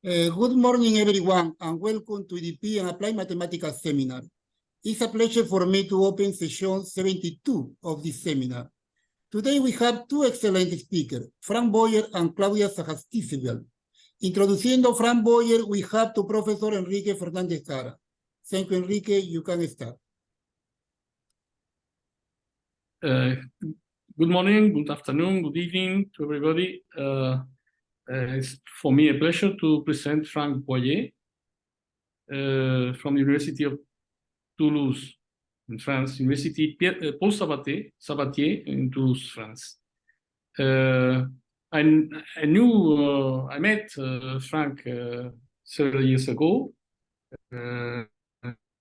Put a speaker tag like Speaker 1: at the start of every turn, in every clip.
Speaker 1: Good morning, everyone, and welcome to EDP and Applied Mathematics Seminar. It's a pleasure for me to open session 72 of this seminar. Today we have two excellent speakers, Franck Boyer and Claudia Sagastizabal. Introduciendo Franck Boyer, we have to Professor Enrique Fernández Cara. Thank you, Enrique. You can start.
Speaker 2: Good morning, good afternoon, good evening to everybody. It's for me a pleasure to present Franck Boyer from the University of Toulouse in France, University Paul Sabatier in Toulouse, France. I met Franck several years ago,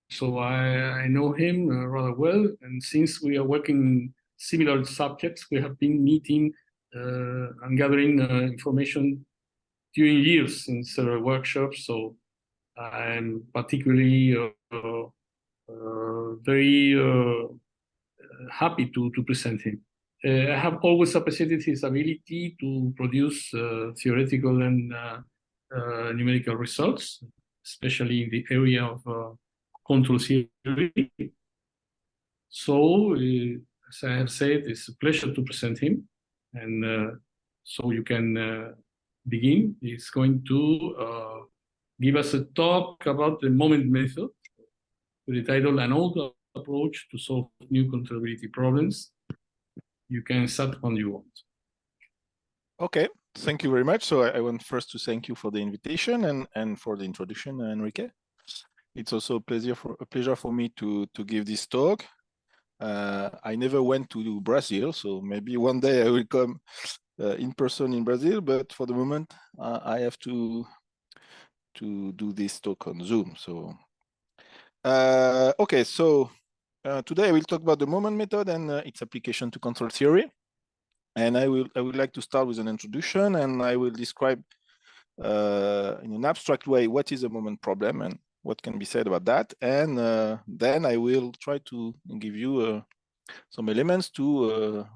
Speaker 2: so I know him rather well, and since we are working similar subjects, we have been meeting and gathering information during years in several workshops. So I'm particularly very happy to present him. I have always appreciated his ability to produce theoretical and numerical results, especially in the area of control theory. So, as I have said, it's a pleasure to present him, and so you can begin. He's going to give us a talk about the moment method with the title An Old Approach to Solve New Controllability Problems. You can start when you want.
Speaker 3: Okay, thank you very much. So I want first to thank you for the invitation and for the introduction, Enrique. It's also a pleasure for me to give this talk. I never went to Brazil, so maybe one day I will come in person in Brazil, but for the moment I have to do this talk on Zoom. So okay, so today I will talk about the moment method and its application to control theory. And I would like to start with an introduction, and I will describe in an abstract way what is a moment problem and what can be said about that. And then I will try to give you some elements to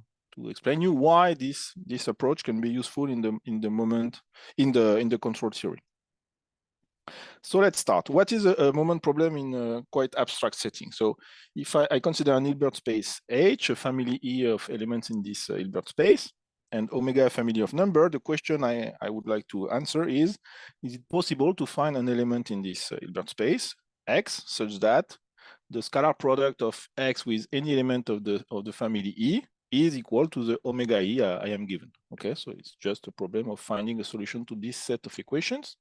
Speaker 3: explain you why this approach can be useful in the control theory. So let's start. What is a moment problem in a quite abstract setting? So if I consider an Hilbert space H, a family E of elements in this Hilbert space, and omega a family of number, the question I would like to answer is it possible to find an element in this Hilbert space X such that the scalar product of X with any element of the family E is equal to the omega E I am given? Okay, so it's just a problem of finding a solution to this set of equations.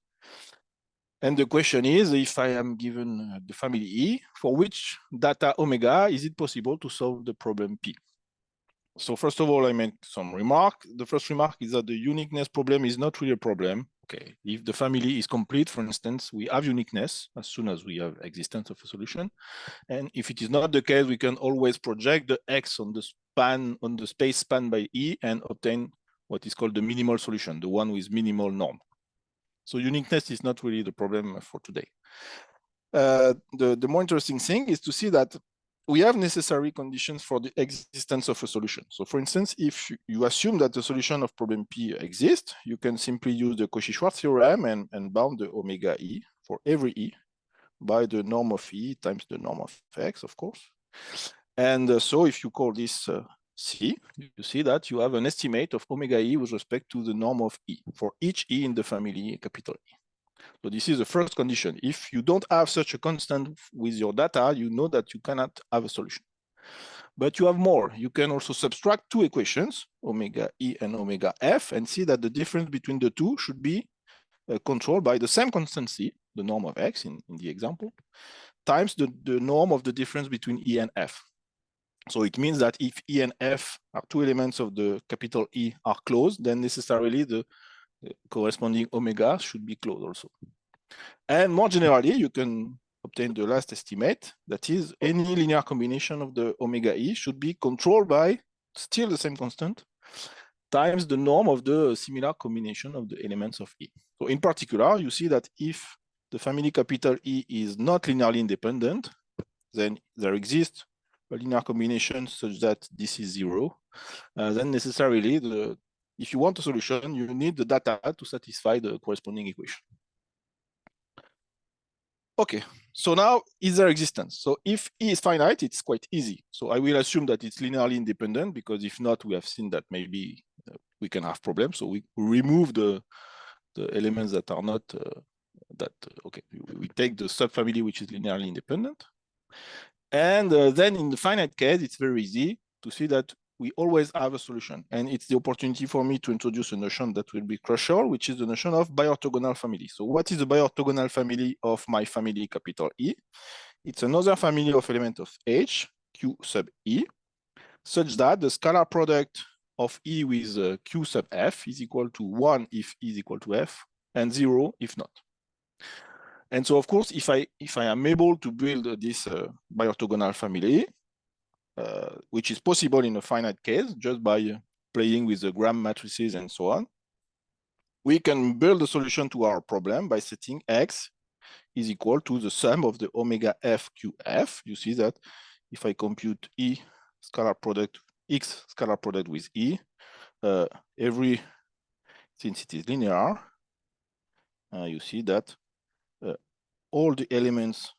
Speaker 3: And the question is, if I am given the family E, for which data omega is it possible to solve the problem P? So first of all, I make some remark. The first remark is that the uniqueness problem is not really a problem. Okay, if the family is complete, for instance, we have uniqueness as soon as we have existence of a solution. And if it is not the case, we can always project the X on the space spanned by E and obtain what is called the minimal solution, the one with minimal norm. So uniqueness is not really the problem for today. The more interesting thing is to see that we have necessary conditions for the existence of a solution. So for instance, if you assume that the solution of problem P exists, you can simply use the Cauchy-Schwarz theorem and bound the omega E for every E by the norm of E times the norm of X, of course. And so if you call this C, you see that you have an estimate of omega E with respect to the norm of E for each E in the family capital E. So this is the first condition. If you don't have such a constant with your data, you know that you cannot have a solution. But you have more. You can also subtract two equations, omega E and omega F, and see that the difference between the two should be controlled by the same constant C, the norm of X in the example, times the norm of the difference between E and F. So it means that if E and F are two elements of the capital E are closed, then necessarily the corresponding omega should be closed also. And more generally, you can obtain the last estimate, that is any linear combination of the omega E should be controlled by still the same constant times the norm of the similar combination of the elements of E. So in particular, you see that if the family capital E is not linearly independent, then there exists a linear combination such that this is 0, then necessarily if you want a solution, you need the data to satisfy the corresponding equation. Okay, so now is there existence? So if E is finite, it's quite easy. So I will assume that it's linearly independent, because if not, we have seen that maybe we can have problems. So we remove the elements that are not okay. We take the subfamily which is linearly independent. And then in the finite case, it's very easy to see that we always have a solution. And it's the opportunity for me to introduce a notion that will be crucial, which is the notion of biorthogonal family. So what is the biorthogonal family of my family, capital E? It's another family of elements of H, Q sub E, such that the scalar product of E with Q sub F is equal to 1 if E is equal to F, and 0 if not. And so, of course, if I am able to build this biorthogonal family, which is possible in a finite case, just by playing with the gram matrices and so on, we can build a solution to our problem by setting X is equal to the sum of the omega F QF. You see that if I compute E scalar product, X scalar product with E, since it is linear, you see that all the elements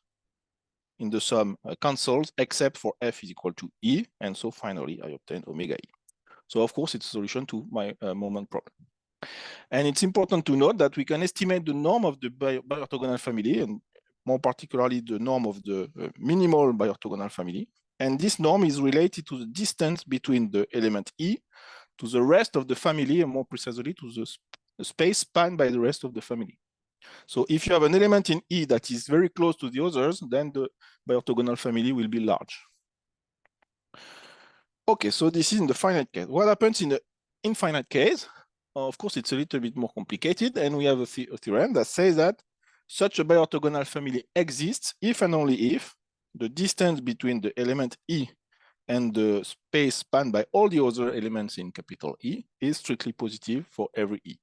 Speaker 3: in the sum cancels except for F is equal to E, and so finally I obtain omega E. So of course it's a solution to my moment problem. And it's important to note that we can estimate the norm of the biorthogonal family, and more particularly the norm of the minimal biorthogonal family. And this norm is related to the distance between the element E to the rest of the family, and more precisely to the space spanned by the rest of the family. So if you have an element in E that is very close to the others, then the biorthogonal family will be large. Okay, so this is in the finite case. What happens in the infinite case? Of course, it's a little bit more complicated, and we have a theorem that says that such a biorthogonal family exists if and only if the distance between the element E and the space spanned by all the other elements in capital E is strictly positive for every E.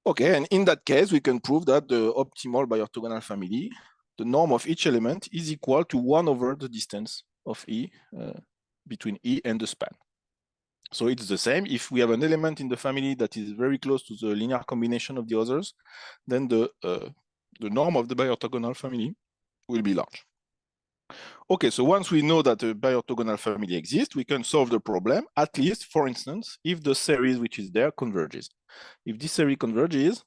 Speaker 3: Okay, and in that case, we can prove that the optimal biorthogonal family, the norm of each element is equal to 1 over the distance of E between E and the span. So it's the same. If we have an element in the family that is very close to the linear combination of the others, then the norm of the biorthogonal family will be large. Okay, so once we know that a biorthogonal family exists, we can solve the problem, at least, for instance, if the series which is there converges. If this series converges,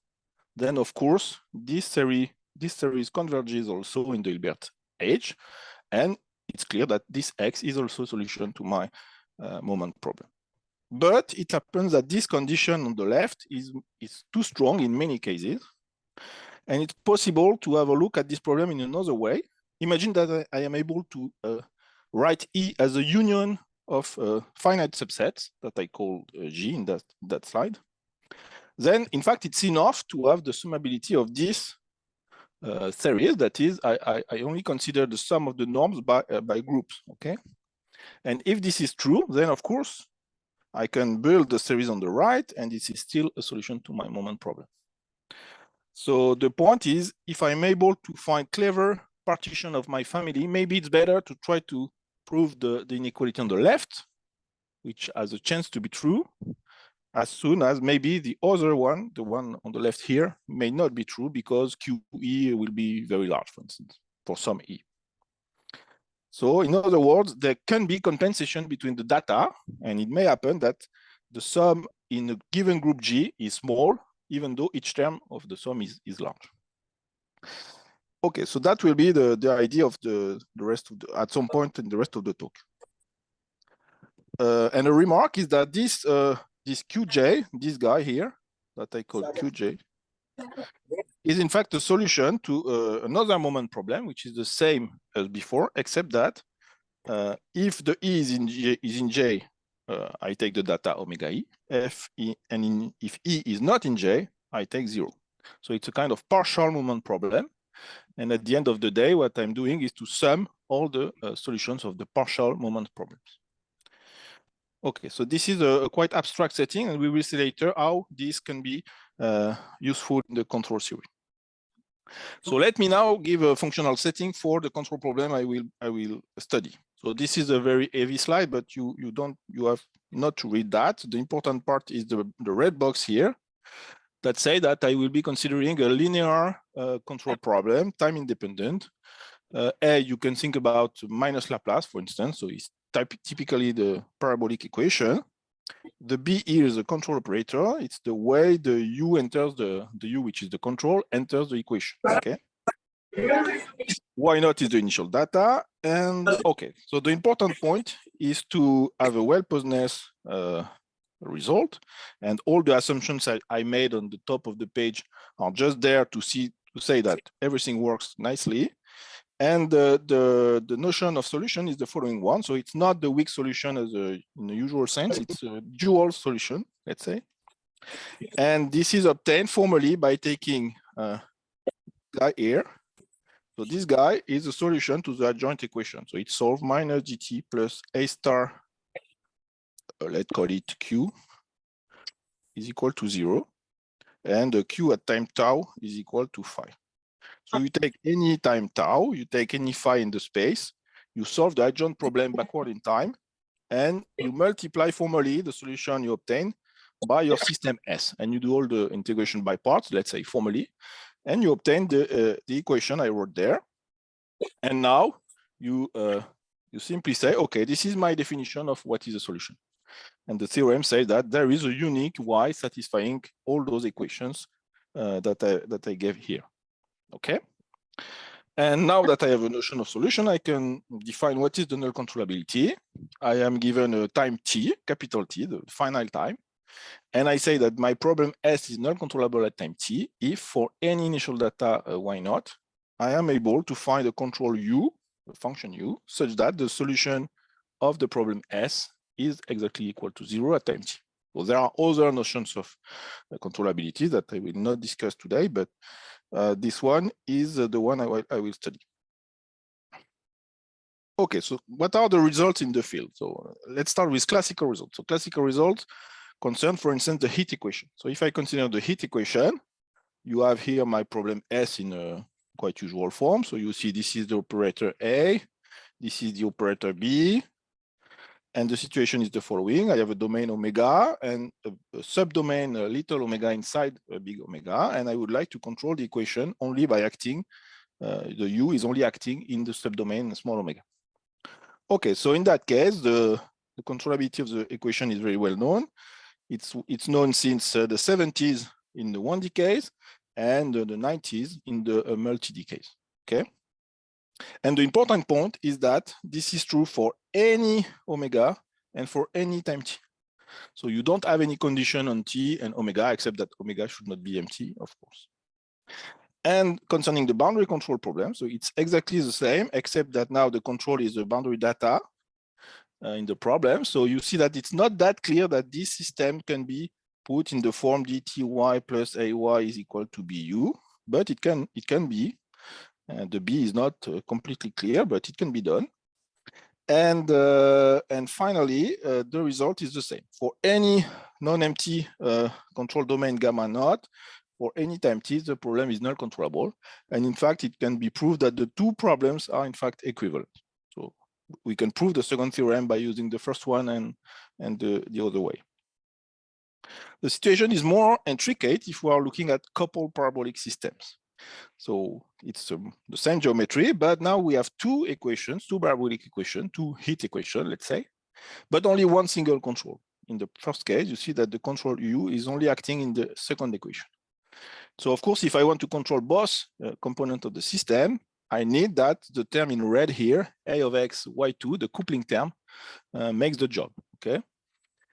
Speaker 3: then of course, this series converges also in the Hilbert H, and it's clear that this X is also a solution to my moment problem. But it happens that this condition on the left is too strong in many cases, and it's possible to have a look at this problem in another way. Imagine that I am able to write E as a union of finite subsets that I call G in that slide. Then, in fact, it's enough to have the summability of this series. That is, I only consider the sum of the norms by groups, okay? And if this is true, then of course, I can build the series on the right, and this is still a solution to my moment problem. So the point is, if I'm able to find clever partition of my family, maybe it's better to try to prove the inequality on the left, which has a chance to be true, as soon as maybe the other one, the one on the left here, may not be true because QE will be very large, for instance, for some E. So in other words, there can be compensation between the data, and it may happen that the sum in a given group G is small, even though each term of the sum is large. Okay, so that will be the idea of the rest of at some point in the rest of the talk. And a remark is that this QJ, this guy here, that I call QJ, is in fact a solution to another moment problem, which is the same as before, except that if the E is in J, I take the data omega E. If E is not in J, I take 0. So it's a kind of partial moment problem. And at the end of the day, what I'm doing is to sum all the solutions of the partial moment problems. Okay, so this is a quite abstract setting, and we will see later how this can be useful in the control theory. So let me now give a functional setting for the control problem I will study. So this is a very heavy slide, but you have not to read that. The important part is the red box here. that say that I will be considering a linear control problem, time independent. A, you can think about minus Laplace, for instance. So it's typically the parabolic equation. The B here is a control operator. It's the way the U enters the U, which is the control, enters the equation. Okay. Y naught is the initial data. And okay, so the important point is to have a well-posedness result, and all the assumptions I made on the top of the page are just there to say that everything works nicely. And the notion of solution is the following one. So it's not the weak solution as in the usual sense, it's a dual solution, let's say. And this is obtained formally by taking guy here. So this guy is a solution to the adjoint equation. So it's solved minus dt plus a star, let's call it q, is equal to 0. And the q at time tau is equal to phi. So you take any time tau, you take any phi in the space, you solve the adjoint problem backward in time, and you multiply formally the solution you obtain by your system S. And you do all the integration by parts, let's say formally, and you obtain the equation I wrote there. And now you simply say, okay, this is my definition of what is a solution. And the theorem says that there is a unique Y satisfying all those equations that I gave here. Okay. And now that I have a notion of solution, I can define what is the null controllability. I am given a time t, capital T, the finite time. And I say that my problem S is null controllable at time t if for any initial data Y naught, I am able to find a control U, a function U, such that the solution of the problem S is exactly equal to 0 at time t. So there are other notions of controllability that I will not discuss today, but this one is the one I will study. Okay, so what are the results in the field? So let's start with classical results. So classical results concern, for instance, the heat equation. So if I consider the heat equation, you have here my problem S in a quite usual form. So you see this is the operator A, this is the operator B, and the situation is the following. I have a domain omega and a subdomain little omega inside a big omega, and I would like to control the equation only by acting, the U is only acting in the subdomain small omega. Okay, so in that case, the controllability of the equation is very well known. It's known since the 70s in the 1D case and the 90s in the multi-D case, okay? And the important point is that this is true for any omega and for any time t. So you don't have any condition on t and omega, except that omega should not be empty, of course. And concerning the boundary control problem, so it's exactly the same, except that now the control is the boundary data in the problem. So you see that it's not that clear that this system can be put in the form dty plus ay is equal to bu, but it can be. The B is not completely clear, but it can be done. And finally, the result is the same. For any non-empty control domain gamma naught, for any time t, the problem is null controllable. And in fact, it can be proved that the two problems are in fact equivalent. So we can prove the second theorem by using the first one and the other way. The situation is more intricate if we are looking at coupled parabolic systems. So it's the same geometry, but now we have two equations, two parabolic equations, two heat equations, let's say, but only one single control. In the first case, you see that the control U is only acting in the second equation. So of course, if I want to control both components of the system, I need that the term in red here, A of x, y2, the coupling term, makes the job, okay?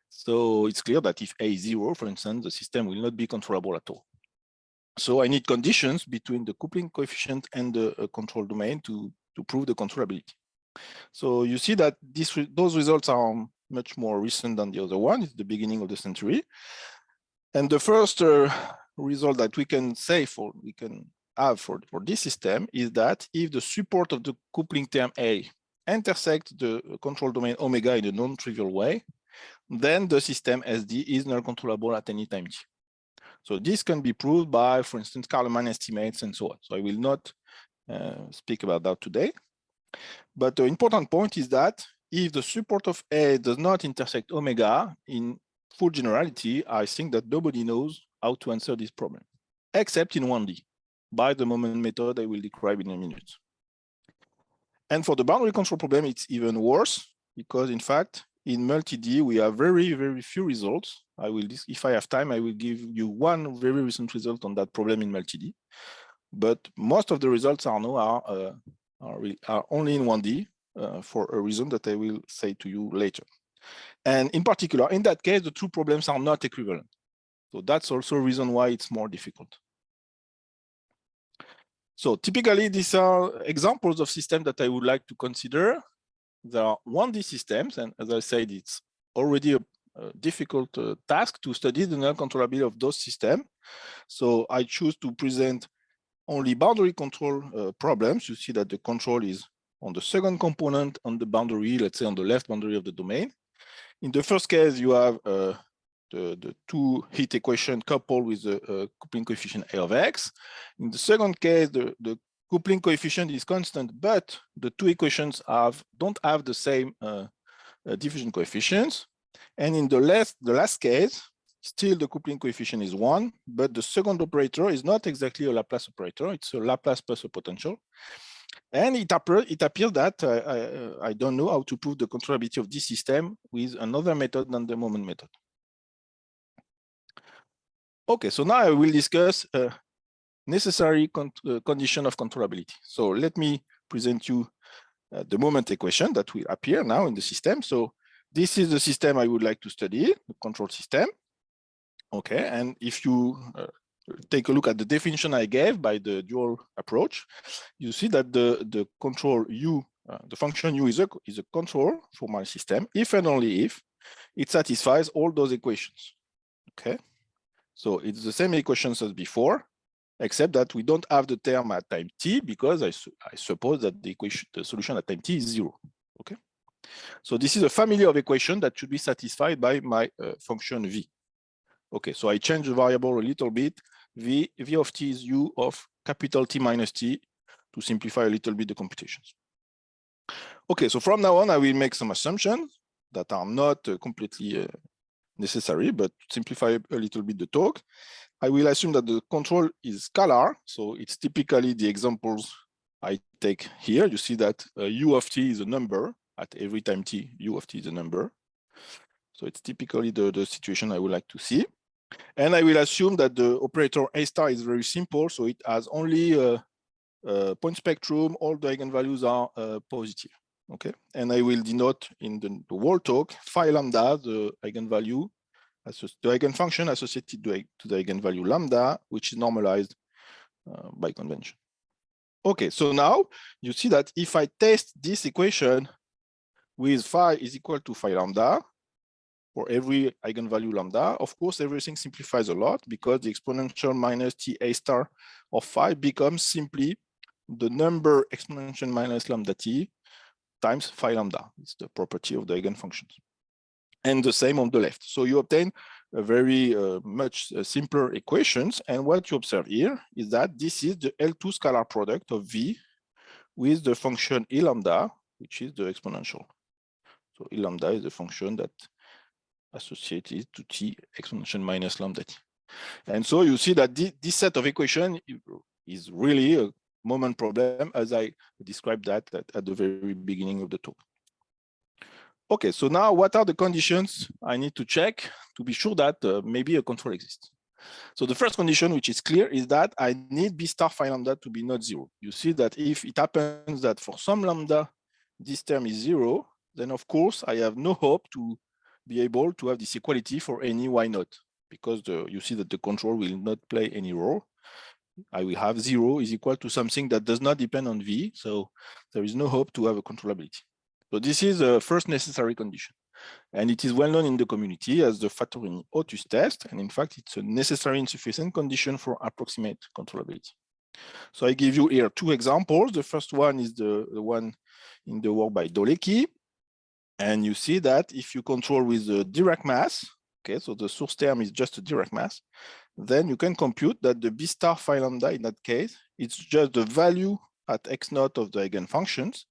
Speaker 3: So it's clear that if A is 0, for instance, the system will not be controllable at all. So I need conditions between the coupling coefficient and the control domain to prove the controllability. So you see that those results are much more recent than the other one. It's the beginning of the century. And the first result that we can have for this system is that if the support of the coupling term A intersects the control domain omega in a non-trivial way, then the system SD is null controllable at any time t. So this can be proved by, for instance, Kalman estimates and so on. So I will not speak about that today. But the important point is that if the support of A does not intersect omega, in full generality, I think that nobody knows how to answer this problem, except in 1D, by the moment method I will describe in a minute. And for the boundary control problem, it's even worse, because in fact, in multi-D, we have very, very few results. If I have time, I will give you one very recent result on that problem in multi-D. But most of the results are only in 1D for a reason that I will say to you later. And in particular, in that case, the two problems are not equivalent. So that's also a reason why it's more difficult. So typically, these are examples of systems that I would like to consider. There are 1D systems, and as I said, it's already a difficult task to study the non-controllability of those systems. So I choose to present only boundary control problems. You see that the control is on the second component on the boundary, let's say on the left boundary of the domain. In the first case, you have the two heat equation coupled with the coupling coefficient A of X. In the second case, the coupling coefficient is constant, but the two equations don't have the same diffusion coefficients. And in the last case, still the coupling coefficient is 1, but the second operator is not exactly a Laplace operator, it's a Laplace plus a potential. And it appears that I don't know how to prove the controllability of this system with another method than the moment method. Okay, so now I will discuss necessary condition of controllability. So let me present you the moment equation that will appear now in the system. So this is the system I would like to study, the control system. Okay, and if you take a look at the definition I gave by the dual approach, you see that the control U, the function U is a control for my system if and only if it satisfies all those equations. Okay, so it's the same equations as before, except that we don't have the term at time t, because I suppose that the solution at time t is 0. Okay, so this is a family of equations that should be satisfied by my function v. Okay, so I change the variable a little bit. V of t is u of capital T minus t to simplify a little bit the computations. Okay, so from now on, I will make some assumptions that are not completely necessary, but to simplify a little bit the talk. I will assume that the control is scalar, so it's typically the examples I take here. You see that u of t is a number at every time t, u of t is a number. So it's typically the situation I would like to see. And I will assume that the operator A star is very simple, so it has only a point spectrum, all the eigenvalues are positive. Okay, and I will denote in the whole talk phi lambda, the eigenvalue, the eigenfunction associated to the eigenvalue lambda, which is normalized by convention. Okay, so now you see that if I test this equation with phi is equal to phi lambda, for every eigenvalue lambda, of course, everything simplifies a lot because the exponential minus t a star of phi becomes simply the number exponential minus lambda t times phi lambda. It's the property of the eigenfunctions. And the same on the left. So you obtain a very much simpler equations. And what you observe here is that this is the L2 scalar product of v with the function E lambda, which is the exponential. So E lambda is the function that associated to t exponential minus lambda t. And so you see that this set of equation is really a moment problem, as I described that at the very beginning of the talk. Okay, so now what are the conditions I need to check to be sure that maybe a control exists? So the first condition, which is clear, is that I need b star phi lambda to be not 0. You see that if it happens that for some lambda, this term is 0, then of course I have no hope to be able to have this equality for any y naught, because you see that the control will not play any role. I will have 0 is equal to something that does not depend on v, so there is no hope to have a controllability. So this is the first necessary condition. And it is well known in the community as the Fattorini-Otus test. And in fact, it's a necessary insufficient condition for approximate controllability. So I give you here two examples. The first one is the one in the work by Dolecki. And you see that if you control with the Dirac mass, okay, so the source term is just a Dirac mass, then you can compute that the b star phi lambda in that case, it's just the value at x naught of the eigenfunctions.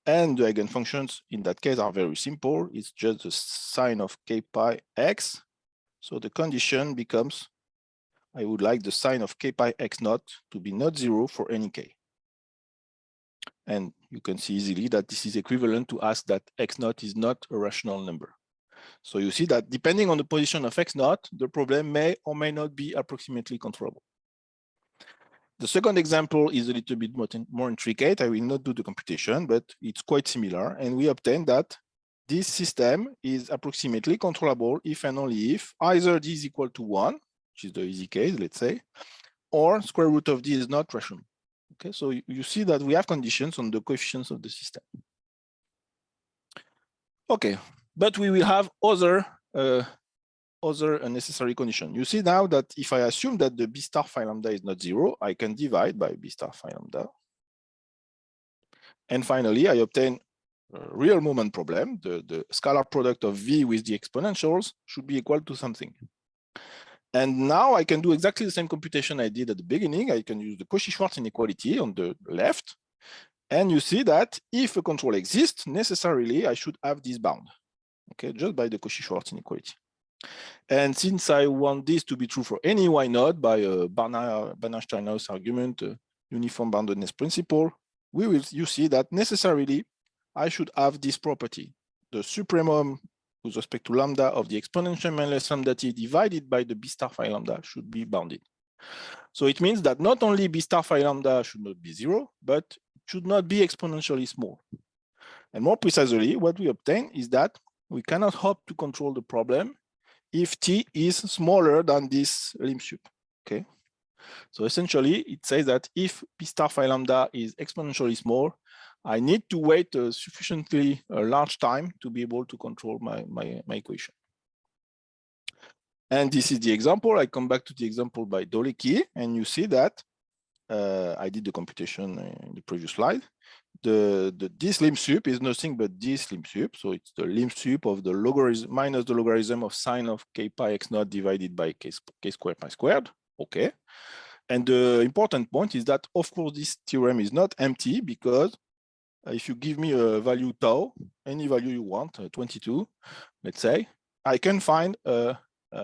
Speaker 3: And the eigenfunctions in that case are very simple. It's just the sine of k pi x. So the condition becomes I would like the sign of k pi x naught to be not 0 for any k. And you can see easily that this is equivalent to ask that x naught is not a rational number. So you see that depending on the position of x naught, the problem may or may not be approximately controllable. The second example is a little bit more intricate. I will not do the computation, but it's quite similar. And we obtain that this system is approximately controllable if and only if either d is equal to 1, which is the easy case, let's say, or square root of d is not rational. Okay, so you see that we have conditions on the coefficients of the system. Okay, but we will have other necessary condition. You see now that if I assume that the b star phi lambda is not 0, I can divide by b star phi lambda. And finally, I obtain a real moment problem. The scalar product of v with the exponentials should be equal to something. And now I can do exactly the same computation I did at the beginning. I can use the Cauchy-Schwarz inequality on the left. And you see that if a control exists, necessarily I should have this bound. Okay, just by the Cauchy-Schwarz inequality. And since I want this to be true for any y naught by a Barnard-Steinhaus argument, uniform boundedness principle, you see that necessarily I should have this property. The supremum with respect to lambda of the exponential minus lambda t divided by the b star phi lambda should be bounded. So it means that not only b star phi lambda should not be 0, but it should not be exponentially small. And more precisely, what we obtain is that we cannot hope to control the problem if t is smaller than this lim sup. Okay, so essentially it says that if b star phi lambda is exponentially small, I need to wait a sufficiently large time to be able to control my equation. And this is the example. I come back to the example by Dolecki, and you see that I did the computation in the previous slide. This lim sup is nothing but this lim sup. So it's the lim sup of the logarithm minus the logarithm of sine of k pi x naught divided by k squared pi squared. Okay. And the important point is that, of course, this theorem is not empty, because if you give me a value tau, any value you want, 22, let's say, I can find a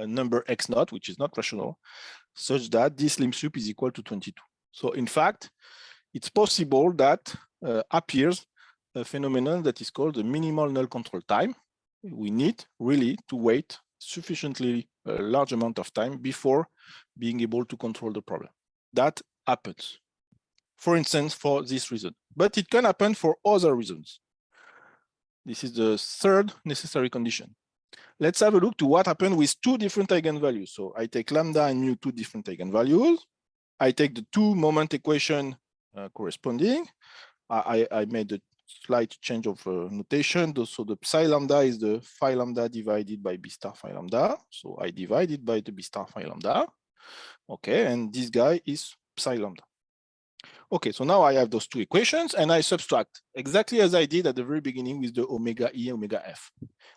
Speaker 3: number x naught, which is not rational, such that this lim sup is equal to 22. So in fact, it's possible that appears a phenomenon that is called the minimal null control time. We need really to wait sufficiently a large amount of time before being able to control the problem. That happens, for instance, for this reason, but it can happen for other reasons. This is the third necessary condition. Let's have a look to what happened with two different eigenvalues. So I take lambda and mu, two different eigenvalues. I take the two moment equation corresponding. I made a slight change of notation. So the psi lambda is the phi lambda divided by b star phi lambda. So I divide it by the b star phi lambda. Okay, and this guy is psi lambda. Okay, so now I have those two equations, and I subtract exactly as I did at the very beginning with the omega e, omega f.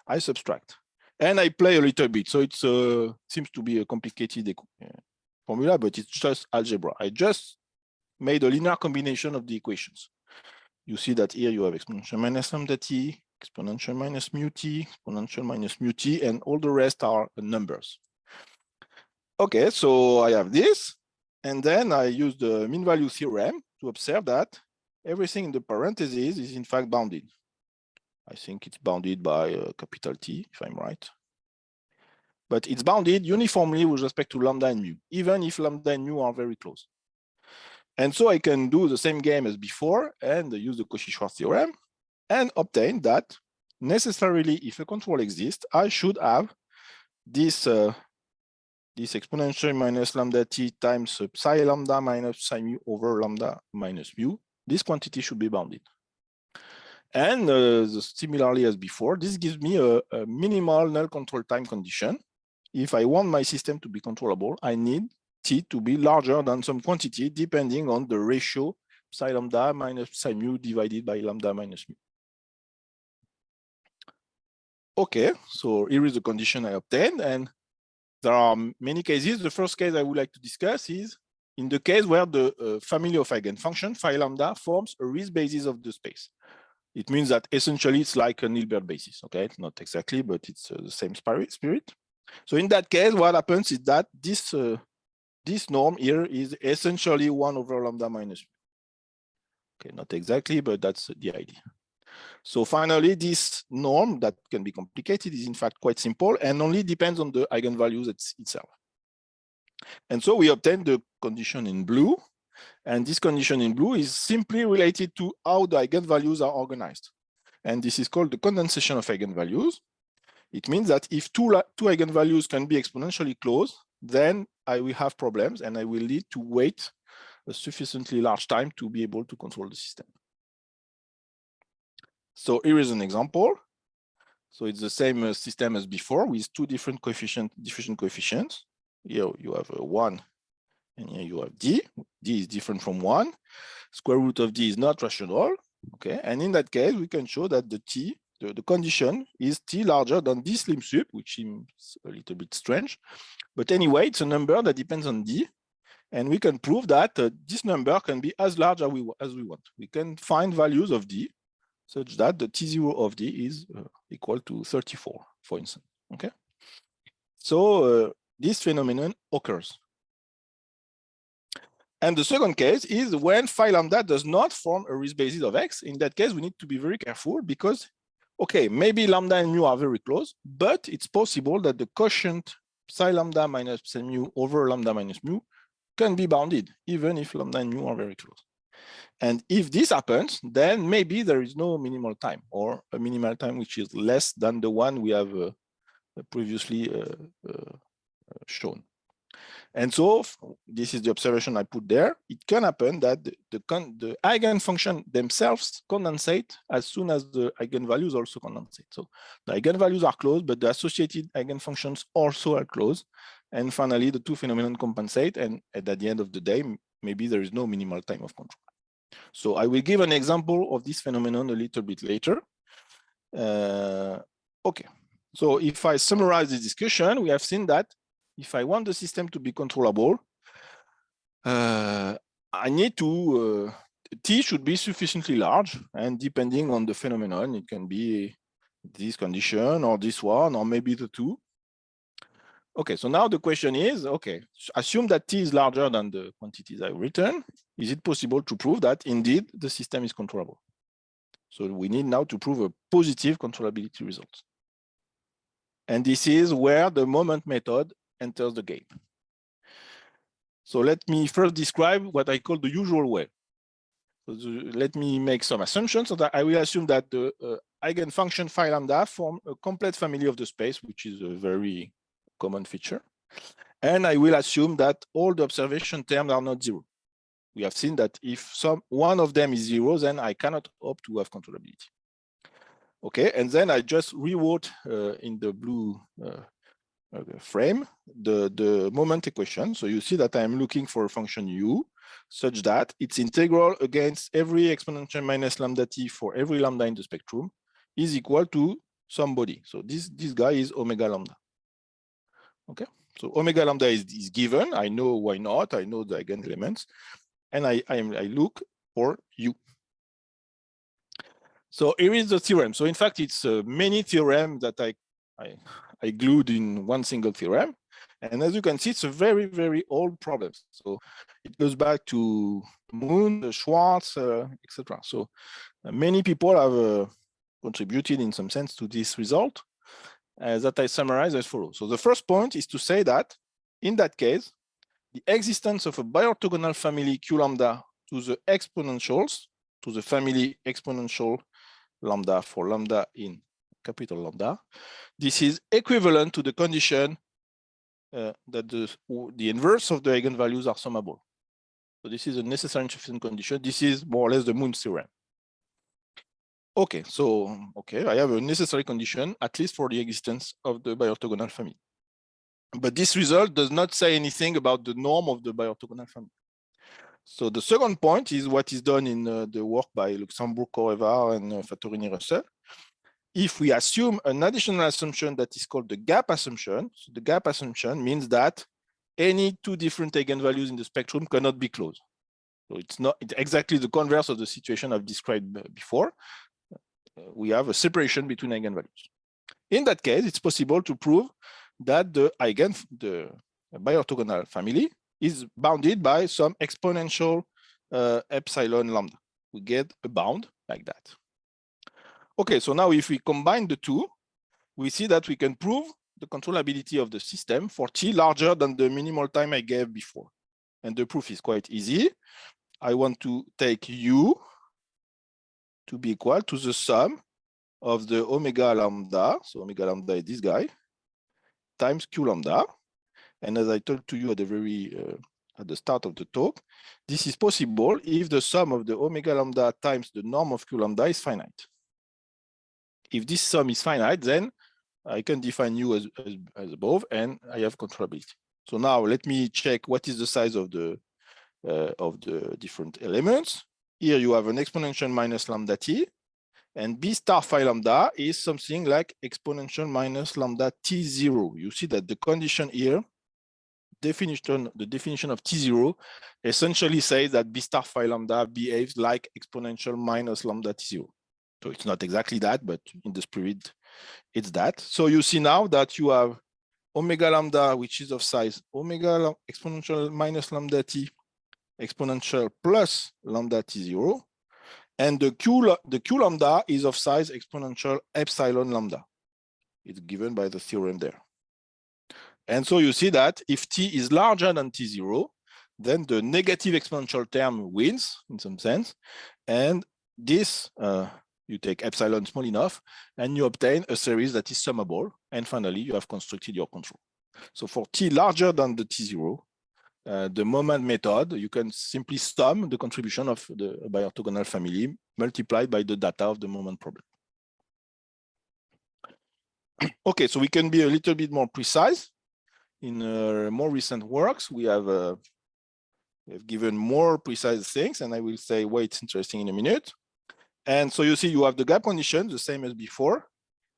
Speaker 3: I subtract, and I play a little bit. So it seems to be a complicated formula, but it's just algebra. I just made a linear combination of the equations. You see that here you have exponential minus lambda t, exponential minus mu t, exponential minus mu t, and all the rest are numbers. Okay, so I have this, and then I use the mean value theorem to observe that everything in the parentheses is in fact bounded. I think it's bounded by capital T, if I'm right. But it's bounded uniformly with respect to lambda and mu, even if lambda and mu are very close. And so I can do the same game as before and use the Cauchy-Schwarz theorem and obtain that necessarily, if a control exists, I should have this this exponential minus lambda t times psi lambda minus psi mu over lambda minus mu. This quantity should be bounded. And similarly as before, this gives me a minimal null control time condition. If I want my system to be controllable, I need t to be larger than some quantity depending on the ratio psi lambda minus psi mu divided by lambda minus mu. Okay, so here is the condition I obtained, and there are many cases. The first case I would like to discuss is in the case where the family of eigenfunction phi lambda forms a Riesz basis of the space. It means that essentially it's like an Hilbert basis. Okay, it's not exactly, but it's the same spirit. So in that case, what happens is that this this norm here is essentially 1 over lambda minus mu. Okay, not exactly, but that's the idea. So finally, this norm that can be complicated is in fact quite simple and only depends on the eigenvalues itself. And so we obtain the condition in blue, and this condition in blue is simply related to how the eigenvalues are organized. And this is called the condensation of eigenvalues. It means that if two eigenvalues can be exponentially close, then I will have problems and I will need to wait a sufficiently large time to be able to control the system. So here is an example. So it's the same system as before with two different diffusion coefficients. Here you have 1 and here you have d. D is different from 1. Square root of d is not rational. Okay, and in that case, we can show that the condition is t larger than this lim sup, which seems a little bit strange. But anyway, it's a number that depends on d. And we can prove that this number can be as large as we want. We can find values of d such that the t0 of d is equal to 34, for instance. Okay, so this phenomenon occurs. And the second case is when phi lambda does not form a Riesz basis of x. In that case, we need to be very careful because, okay, maybe lambda and mu are very close, but it's possible that the quotient psi lambda minus psi mu over lambda minus mu can be bounded, even if lambda and mu are very close. And if this happens, then maybe there is no minimal time or a minimal time which is less than the one we have previously shown. And so this is the observation I put there. It can happen that the eigenfunction themselves condensate as soon as the eigenvalues also condensate. So the eigenvalues are close, but the associated eigenfunctions also are close. And finally, the two phenomena compensate. And at the end of the day, maybe there is no minimal time of control. So I will give an example of this phenomenon a little bit later. Okay, so if I summarize the discussion, we have seen that if I want the system to be controllable, I need to, T should be sufficiently large, and depending on the phenomenon, it can be this condition or this one, or maybe the two. Okay, so now the question is, okay, assume that T is larger than the quantities I've written. Is it possible to prove that indeed the system is controllable? So we need now to prove a positive controllability result. And this is where the moment method enters the game. So let me first describe what I call the usual way. So let me make some assumptions. So that I will assume that the eigenfunction phi lambda form a complete family of the space, which is a very common feature. And I will assume that all the observation terms are not zero. We have seen that if one of them is zero, then I cannot hope to have controllability. Okay, and then I just rewrote in the blue frame the moment equation. So you see that I'm looking for a function u such that its integral against every exponential minus lambda t for every lambda in the spectrum is equal to somebody. So this guy is omega lambda. Okay, so omega lambda is given. I know why not. I know the eigen elements, and I look for u. So here is the theorem. So in fact, it's many theorems that I glued in one single theorem. And as you can see, it's a very, very old problem. So it goes back to Moon, Schwartz, etc. So many people have contributed in some sense to this result that I summarize as follows. So the first point is to say that in that case, the existence of a biorthogonal family Q lambda to the exponentials, to the family exponential lambda for lambda in capital lambda, this is equivalent to the condition that the inverse of the eigenvalues are summable. So this is a necessary and sufficient condition. This is more or less the Moon's theorem. Okay, so I have a necessary condition, at least for the existence of the biorthogonal family. But this result does not say anything about the norm of the biorthogonal family. So the second point is what is done in the work by Luxembourg, Correva, and Fattorini-Russell. If we assume an additional assumption that is called the gap assumption, so the gap assumption means that any two different eigenvalues in the spectrum cannot be close. So it's exactly the converse of the situation I've described before. We have a separation between eigenvalues. In that case, it's possible to prove that the biorthogonal family is bounded by some exponential epsilon lambda. We get a bound like that. Okay, so now if we combine the two, we see that we can prove the controllability of the system for t larger than the minimal time I gave before. And the proof is quite easy. I want to take u to be equal to the sum of the omega lambda, so omega lambda is this guy, times q lambda. And as I told to you at the very at the start of the talk, this is possible if the sum of the omega lambda times the norm of q lambda is finite. If this sum is finite, then I can define u as above, and I have controllability. So now let me check what is the size of the different elements. Here you have an exponential minus lambda t, and b star phi lambda is something like exponential minus lambda t0. You see that the condition here, the definition of t0 essentially says that b star phi lambda behaves like exponential minus lambda t0. So it's not exactly that, but in the spirit, it's that. So you see now that you have omega lambda, which is of size omega exponential minus lambda t exponential plus lambda t0, and the q lambda is of size exponential epsilon lambda. It's given by the theorem there. And so you see that if t is larger than t0, then the negative exponential term wins in some sense, and this you take epsilon small enough, and you obtain a series that is summable, and finally you have constructed your control. So for t larger than the t0, the moment method, you can simply sum the contribution of the bi-orthogonal family multiplied by the data of the moment problem. Okay, so we can be a little bit more precise. In more recent works, we have given more precise things, and I will say why it's interesting in a minute. And so you see you have the gap condition, the same as before.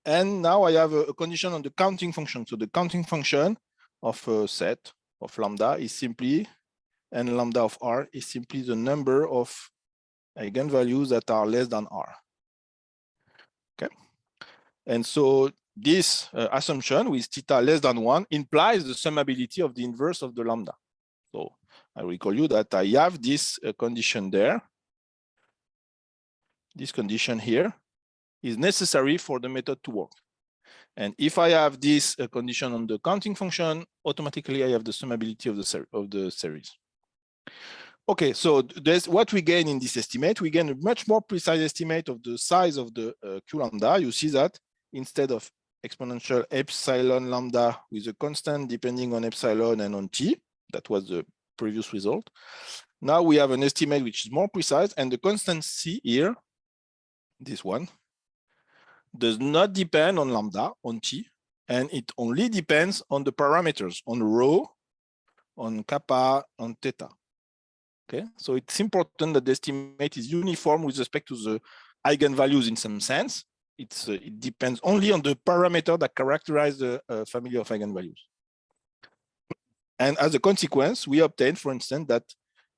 Speaker 3: And now I have a condition on the counting function. So the counting function of a set of lambda is simply, and lambda of r is simply the number of eigenvalues that are less than r. Okay. And so this assumption with theta less than 1 implies the summability of the inverse of the lambda. So I recall you that I have this condition there. This condition here is necessary for the method to work. And if I have this condition on the counting function, automatically I have the summability of the series. Okay, so there's what we gain in this estimate. We gain a much more precise estimate of the size of the q lambda. You see that instead of exponential epsilon lambda with a constant depending on epsilon and on t, that was the previous result. Now we have an estimate which is more precise, and the constant c here, this one, does not depend on lambda, on t, and it only depends on the parameters, on rho, on kappa, on theta. Okay, so it's important that the estimate is uniform with respect to the eigenvalues in some sense. It depends only on the parameter that characterize the family of eigenvalues. And as a consequence, we obtain, for instance, that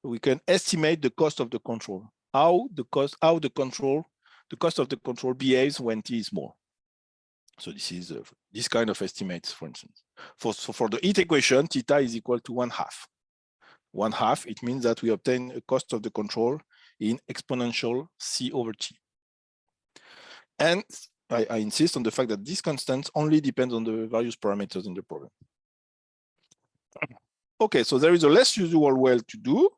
Speaker 3: we can estimate the cost of the control. How the cost of the control behaves when t is small. So this is this kind of estimates, for instance. For the heat equation, theta is equal to 1/2. 1/2, it means that we obtain a cost of the control in exponential c over t. And I insist on the fact that this constant only depends on the various parameters in the problem. Okay, so there is a less usual way to do.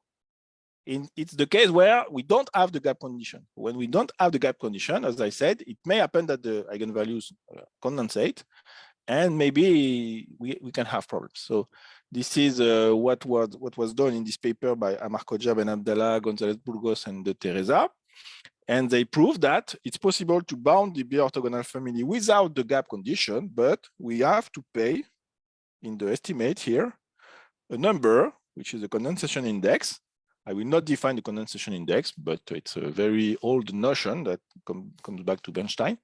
Speaker 3: It's the case where we don't have the gap condition. When we don't have the gap condition, as I said, it may happen that the eigenvalues condensate, and maybe we can have problems. So this is what was done in this paper by Amarcoja, Ben Abdallah, Gonzalez Burgos, and De Teresa. And they proved that it's possible to bound the bi-orthogonal family without the gap condition, but we have to pay in the estimate here a number, which is the condensation index. I will not define the condensation index, but it's a very old notion that comes back to Bernstein.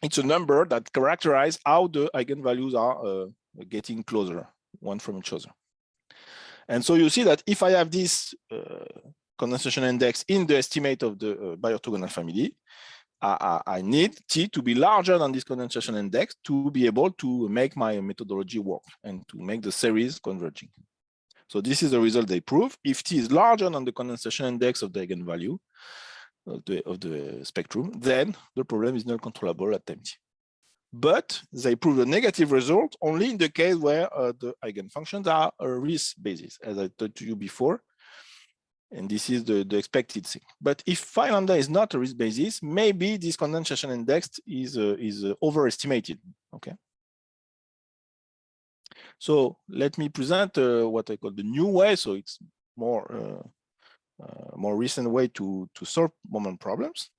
Speaker 3: It's a number that characterizes how the eigenvalues are getting closer one from each other. And so you see that if I have this condensation index in the estimate of the bi-orthogonal family, I need t to be larger than this condensation index to be able to make my methodology work and to make the series converging. So this is the result they prove. If T is larger than the condensation index of the eigenvalue of the spectrum, then the problem is not controllable at time T. But they prove a negative result only in the case where the eigenfunctions are a Riesz basis, as I told you before. And this is the expected thing. But if phi lambda is not a Riesz basis, maybe this condensation index is overestimated. Okay. So let me present what I call the new way. So it's more recent way to solve moment problems.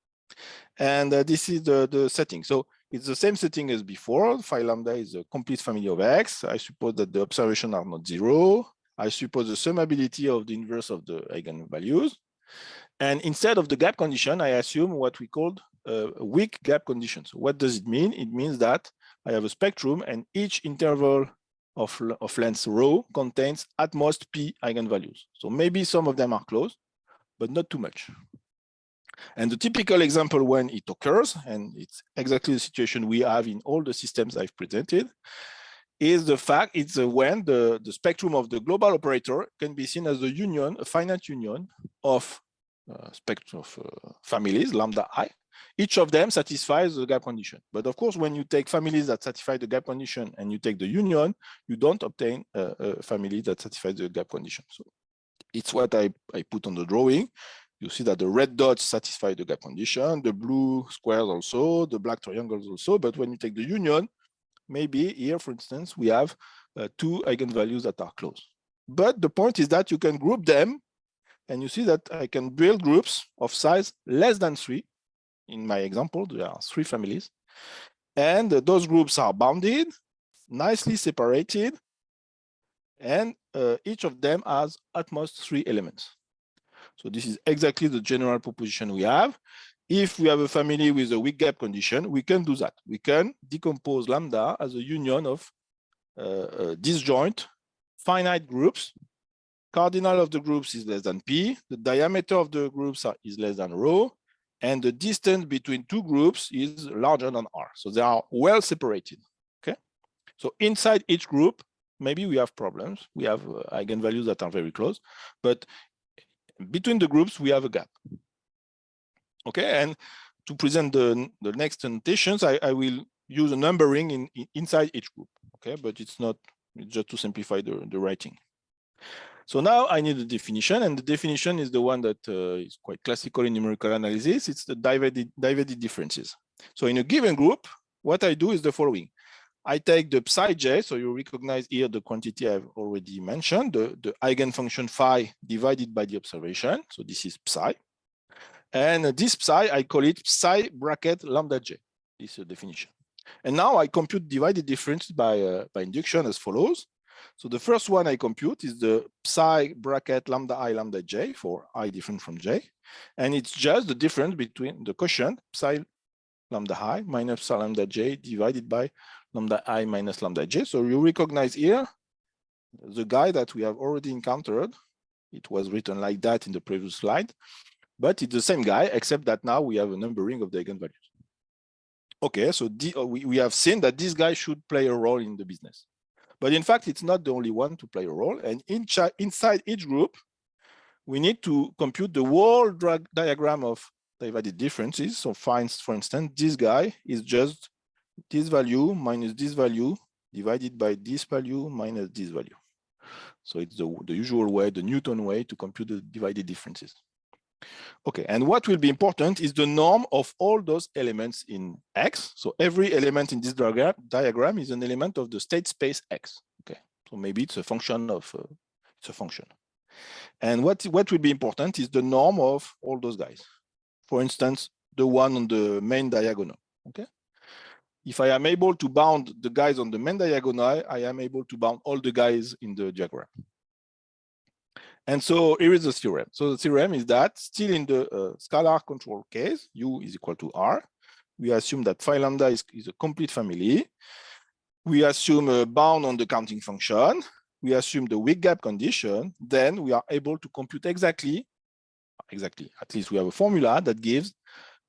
Speaker 3: And this is the setting. So it's the same setting as before. Phi lambda is a complete family of X. I suppose that the observations are not zero. I suppose the summability of the inverse of the eigenvalues. And instead of the gap condition, I assume what we called a weak gap condition. So what does it mean? It means that I have a spectrum and each interval of length rho contains at most p eigenvalues. So maybe some of them are close, but not too much. And the typical example when it occurs, and it's exactly the situation we have in all the systems I've presented, is the fact it's when the spectrum of the global operator can be seen as a union, a finite union of spectrum of families, lambda I. Each of them satisfies the gap condition. But of course, when you take families that satisfy the gap condition and you take the union, you don't obtain a family that satisfies the gap condition. So it's what I put on the drawing. You see that the red dots satisfy the gap condition, the blue squares also, the black triangles also. But when you take the union, maybe here, for instance, we have two eigenvalues that are close. But the point is that you can group them, and you see that I can build groups of size less than 3. In my example, there are 3 families. And those groups are bounded, nicely separated, and each of them has at most 3 elements. So this is exactly the general proposition we have. If we have a family with a weak gap condition, we can do that. We can decompose lambda as a union of disjoint finite groups. Cardinal of the groups is less than p. The diameter of the groups is less than rho. And the distance between 2 groups is larger than r. So they are well separated. Okay. So inside each group, maybe we have problems. We have eigenvalues that are very close. But between the groups, we have a gap. Okay, and to present the next annotations, I will use a numbering inside each group. Okay, but it's just to simplify the writing. So now I need a definition, and the definition is the one that is quite classical in numerical analysis. It's the divided differences. So in a given group, what I do is the following. I take the psi j, so you recognize here the quantity I've already mentioned, the eigenfunction phi divided by the observation. So this is psi. And this psi, I call it psi bracket lambda j. This is the definition. And now I compute divided difference by induction as follows. So the first one I compute is the psi bracket lambda I lambda j for I different from j. And it's just the difference between the quotient psi lambda I minus psi lambda j divided by lambda I minus lambda j. So you recognize here the guy that we have already encountered. It was written like that in the previous slide, but it's the same guy, except that now we have a numbering of the eigenvalues. Okay, so we have seen that this guy should play a role in the business. But in fact, it's not the only one to play a role. And inside each group, we need to compute the whole diagram of divided differences. So for instance, this guy is just this value minus this value divided by this value minus this value. So it's the usual way, the Newton way to compute the divided differences. Okay, and what will be important is the norm of all those elements in X. So every element in this diagram is an element of the state space X. Okay, so maybe it's a function of it's a function. And what will be important is the norm of all those guys. For instance, the one on the main diagonal. Okay, if I am able to bound the guys on the main diagonal, I am able to bound all the guys in the diagram. And so here is the theorem. So the theorem is that still in the scalar control case, U is equal to R, we assume that phi lambda is a complete family. We assume a bound on the counting function. We assume the weak gap condition. Then we are able to compute exactly, at least we have a formula that gives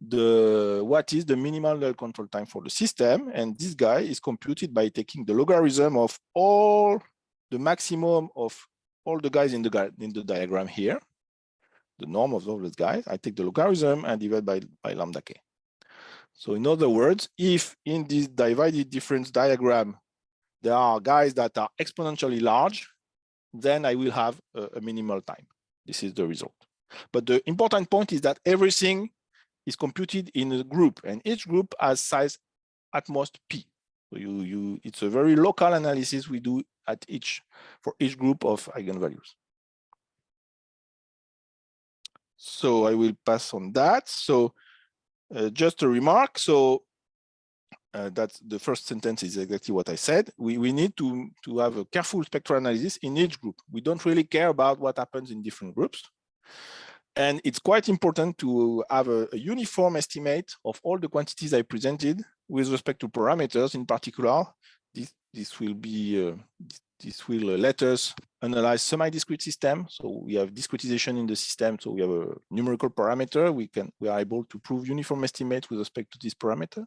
Speaker 3: what is the minimal null control time for the system. And this guy is computed by taking the logarithm of all the maximum of all the guys in the diagram here, the norm of all those guys. I take the logarithm and divide by lambda k. So in other words, if in this divided difference diagram, there are guys that are exponentially large, then I will have a minimal time. This is the result. But the important point is that everything is computed in a group, and each group has size at most p. So it's a very local analysis we do for each group of eigenvalues. So I will pass on that. So just a remark. So that's the first sentence is exactly what I said. We need to have a careful spectral analysis in each group. We don't really care about what happens in different groups. And it's quite important to have a uniform estimate of all the quantities I presented with respect to parameters. In particular, this will let us analyze semi-discrete system. So we have discretization in the system. So we have a numerical parameter. We are able to prove uniform estimates with respect to this parameter.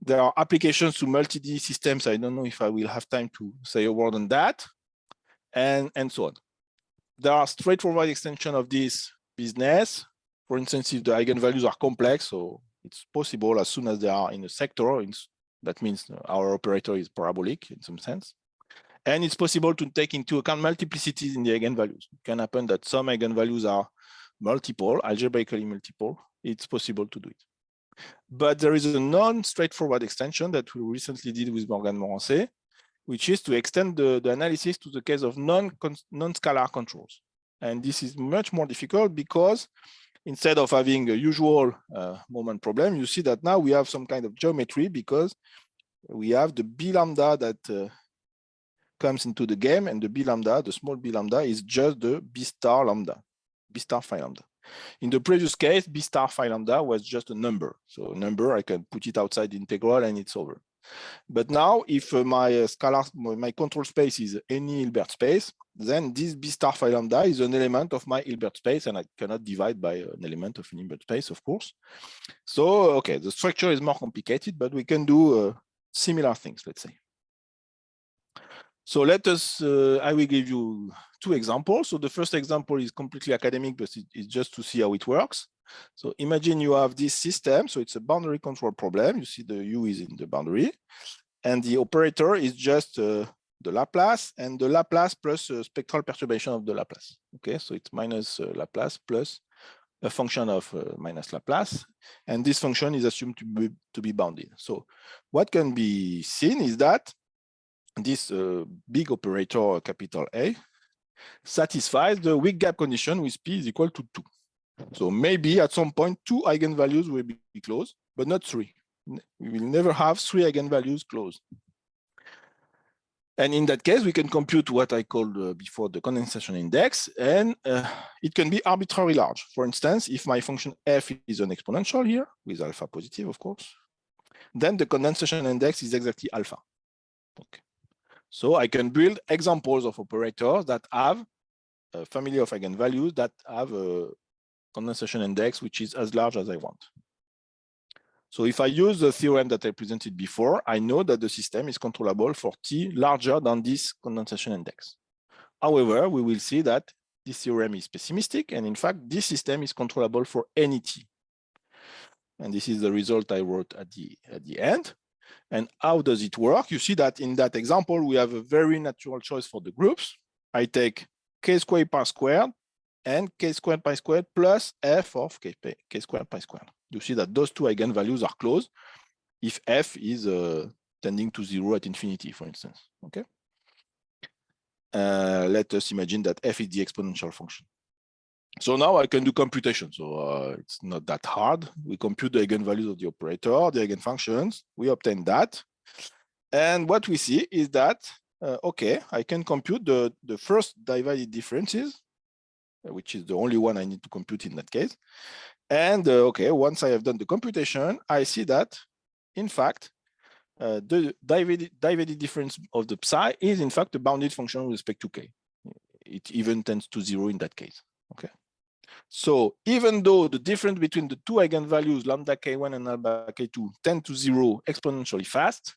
Speaker 3: There are applications to multi-D systems. I don't know if I will have time to say a word on that, and so on. There are straightforward extension of this business. For instance, if the eigenvalues are complex, so it's possible as soon as they are in a sector, that means our operator is parabolic in some sense. And it's possible to take into account multiplicities in the eigenvalues. It can happen that some eigenvalues are multiple, algebraically multiple. It's possible to do it. But there is a non-straightforward extension that we recently did with Morgan-Morancé, which is to extend the analysis to the case of non-scalar controls. And this is much more difficult because instead of having a usual moment problem, you see that now we have some kind of geometry because we have the b lambda that comes into the game, and the b lambda, the small b lambda, is just the b star lambda, b star phi lambda. In the previous case, b star phi lambda was just a number. So a number, I can put it outside the integral and it's over. But now, if my control space is any Hilbert space, then this b star phi lambda is an element of my Hilbert space, and I cannot divide by an element of an Hilbert space, of course. So, okay, the structure is more complicated, but we can do similar things, let's say. So let us, I will give you two examples. So the first example is completely academic, but it's just to see how it works. So imagine you have this system. So it's a boundary control problem. You see the U is in the boundary, and the operator is just the Laplace, and the Laplace plus spectral perturbation of the Laplace. Okay, so it's minus Laplace plus a function of minus Laplace, and this function is assumed to be bounded. So what can be seen is that this big operator, capital A, satisfies the weak gap condition with P is equal to 2. So maybe at some point, 2 eigenvalues will be closed, but not 3. We will never have 3 eigenvalues closed. And in that case, we can compute what I called before the condensation index, and it can be arbitrarily large. For instance, if my function f is an exponential here, with alpha positive, of course, then the condensation index is exactly alpha. Okay. So I can build examples of operators that have a family of eigenvalues that have a condensation index which is as large as I want. So if I use the theorem that I presented before, I know that the system is controllable for t larger than this condensation index. However, we will see that this theorem is pessimistic, and in fact, this system is controllable for any t. And this is the result I wrote at the end. And how does it work? You see that in that example, we have a very natural choice for the groups. I take k squared pi squared and k squared pi squared plus f of k squared pi squared. You see that those two eigenvalues are closed if f is tending to 0 at infinity, for instance. Okay. Let us imagine that f is the exponential function. So now I can do computation. So it's not that hard. We compute the eigenvalues of the operator, the eigenfunctions. We obtain that. And what we see is that, okay, I can compute the first divided differences, which is the only one I need to compute in that case. And okay, once I have done the computation, I see that, in fact, the divided difference of the psi is, in fact, a bounded function with respect to k. It even tends to 0 in that case. Okay. So even though the difference between the two eigenvalues, lambda k1 and lambda k2, tend to 0 exponentially fast,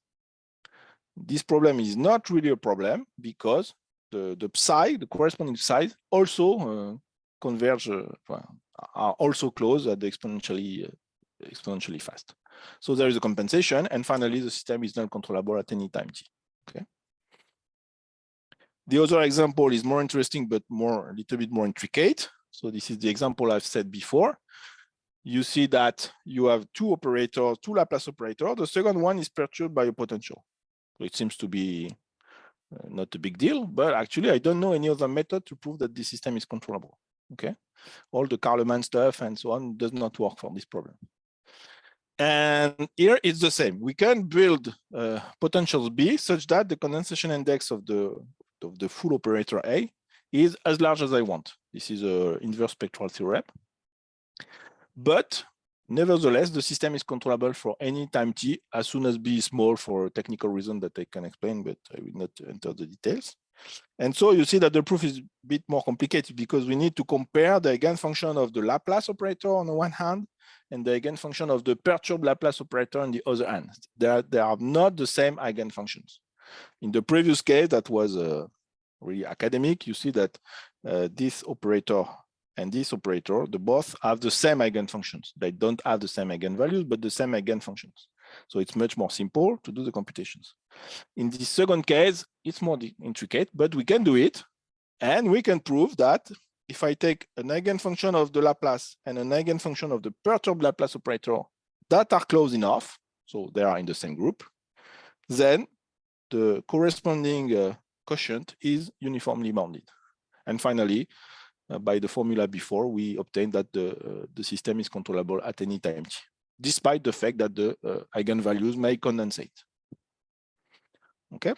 Speaker 3: this problem is not really a problem because the psi, the corresponding psi, also converge, are also close at the exponentially fast. So there is a compensation, and finally the system is non-controllable at any time t. Okay. The other example is more interesting, but a little bit more intricate. So this is the example I've said before. You see that you have two operators, two Laplace operators. The second one is perturbed by a potential. So it seems to be not a big deal, but actually I don't know any other method to prove that this system is controllable. Okay, all the Karleman stuff and so on does not work for this problem. And here it's the same. We can build potentials B such that the condensation index of the full operator A is as large as I want. This is an inverse spectral theorem. But nevertheless, the system is controllable for any time t as soon as B is small for a technical reason that I can explain, but I will not enter the details. And so you see that the proof is a bit more complicated because we need to compare the eigenfunction of the Laplace operator on the one hand and the eigenfunction of the perturbed Laplace operator on the other hand. They are not the same eigenfunctions. In the previous case, that was really academic, you see that this operator and this operator, they both have the same eigenfunctions. They don't have the same eigenvalues, but the same eigenfunctions. So it's much more simple to do the computations. In the second case, it's more intricate, but we can do it. And we can prove that if I take an eigenfunction of the Laplace and an eigenfunction of the perturbed Laplace operator that are close enough, so they are in the same group, then the corresponding quotient is uniformly bounded. And finally, by the formula before, we obtain that the system is controllable at any time t, despite the fact that the eigenvalues may condensate. Okay.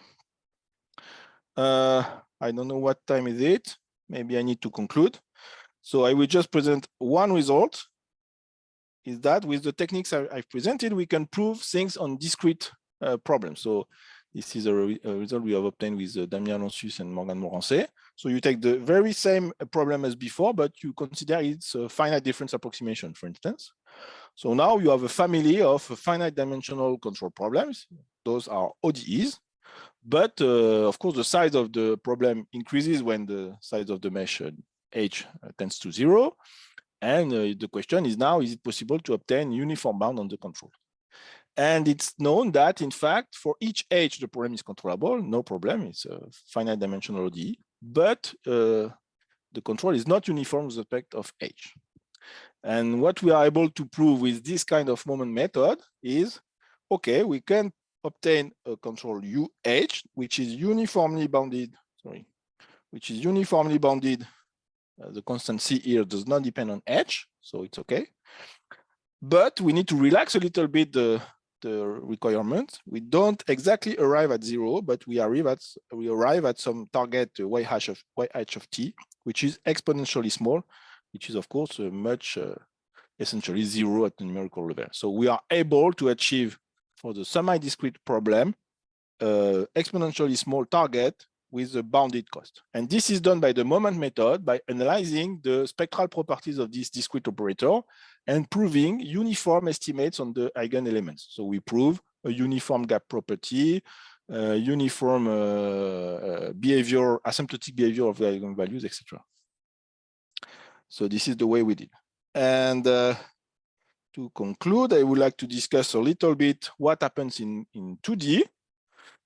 Speaker 3: I don't know what time is it. Maybe I need to conclude. So I will just present one result, is that with the techniques I've presented, we can prove things on discrete problems. So this is a result we have obtained with Damien Lancius and Morgan Morancet. So you take the very same problem as before, but you consider it's a finite difference approximation, for instance. So now you have a family of finite dimensional control problems. Those are ODEs. But of course, the size of the problem increases when the size of the mesh H tends to 0. And the question is now, is it possible to obtain uniform bound on the control? And it's known that, in fact, for each H, the problem is controllable, no problem. It's a finite dimensional ODE. But the control is not uniform with respect of H. And what we are able to prove with this kind of moment method is, okay, we can obtain a control UH, which is uniformly bounded, the constant C here does not depend on H, so it's okay. But we need to relax a little bit the requirement. We don't exactly arrive at 0, but we arrive at some target y hash of t, which is exponentially small, which is of course much essentially 0 at the numerical level. So we are able to achieve for the semi-discrete problem exponentially small target with a bounded cost. And this is done by the moment method by analyzing the spectral properties of this discrete operator and proving uniform estimates on the eigenelements. So we prove a uniform gap property, uniform behavior, asymptotic behavior of the eigenvalues, etc. So this is the way we did. And to conclude, I would like to discuss a little bit what happens in 2D,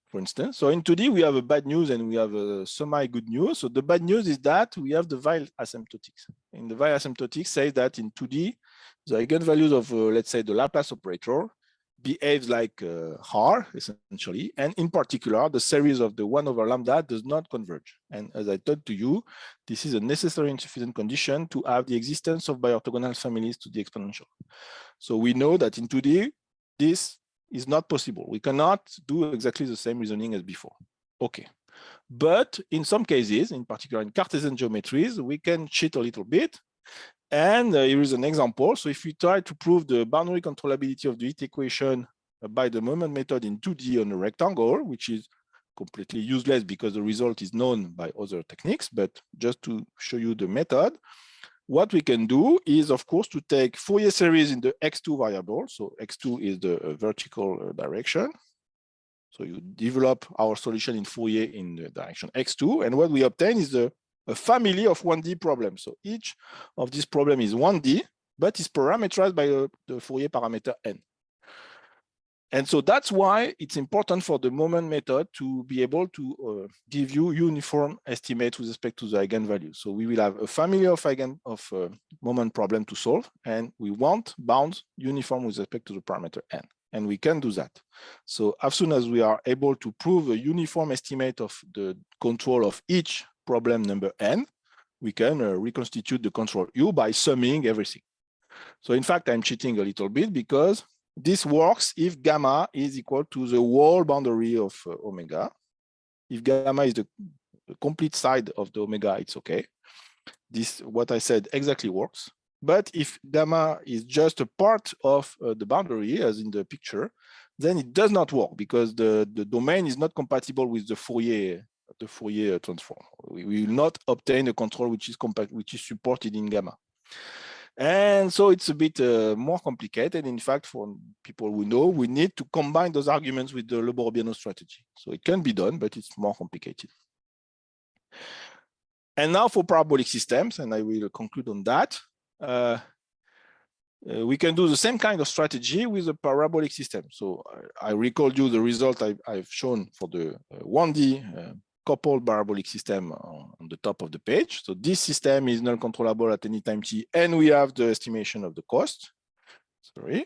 Speaker 3: for instance. So in 2D, we have a bad news and we have a semi-good news. So the bad news is that we have the Weil asymptotics. And the Weil asymptotics say that in 2D, the eigenvalues of, let's say, the Laplace operator behaves like R, essentially. And in particular, the series of the 1 over lambda does not converge. And as I told to you, this is a necessary and sufficient condition to have the existence of biorthogonal families to the exponential. So we know that in 2D, this is not possible. We cannot do exactly the same reasoning as before. Okay. But in some cases, in particular in Cartesian geometries, we can cheat a little bit. And here is an example. So if we try to prove the boundary controllability of the heat equation by the moment method in 2D on a rectangle, which is completely useless because the result is known by other techniques, but just to show you the method, what we can do is, of course, to take Fourier series in the x2 variable. So x2 is the vertical direction. So you develop our solution in Fourier in the direction x2, and what we obtain is a family of 1D problems. So each of these problems is 1D, but is parameterized by the Fourier parameter n. And so that's why it's important for the moment method to be able to give you uniform estimates with respect to the eigenvalues. So we will have a family of moment problem to solve, and we want bounds uniform with respect to the parameter n. And we can do that. So as soon as we are able to prove a uniform estimate of the control of each problem number n, we can reconstitute the control U by summing everything. So in fact, I'm cheating a little bit because this works if gamma is equal to the whole boundary of omega. If gamma is the complete side of the omega, it's okay. This, what I said, exactly works. But if gamma is just a part of the boundary, as in the picture, then it does not work because the domain is not compatible with the Fourier transform. We will not obtain a control which is supported in gamma. And so it's a bit more complicated. In fact, for people who know, we need to combine those arguments with the Lebor-Biano strategy. So it can be done, but it's more complicated. And now for parabolic systems, and I will conclude on that. We can do the same kind of strategy with a parabolic system. So I recalled you the result I've shown for the 1D coupled parabolic system on the top of the page. So this system is null controllable at any time t, and we have the estimation of the cost. Sorry,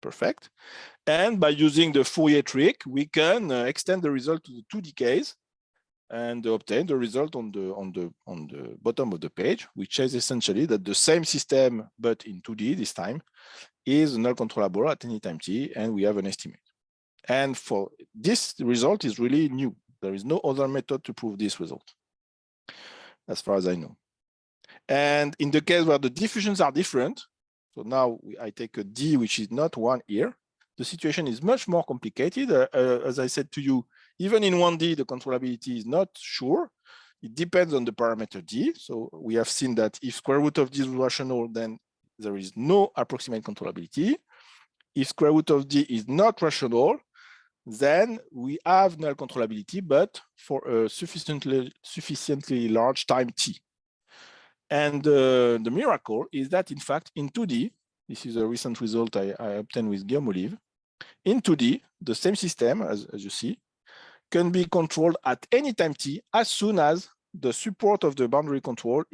Speaker 3: perfect. And by using the Fourier trick, we can extend the result to the 2 decays and obtain the result on the bottom of the page, which is essentially that the same system, but in 2D this time, is null controllable at any time t, and we have an estimate. And for this result is really new. There is no other method to prove this result, as far as I know. And in the case where the diffusions are different, so now I take a D which is not 1 here, the situation is much more complicated. As I said to you, even in 1D, the controllability is not sure. It depends on the parameter D. So we have seen that if square root of D is rational, then there is no approximate controllability. If square root of D is not rational, then we have null controllability, but for a sufficiently large time t. And the miracle is that, in fact, in 2D, this is a recent result I obtained with Guillaume Olive. In 2D, the same system, as you see, can be controlled at any time t as soon as the support of the boundary control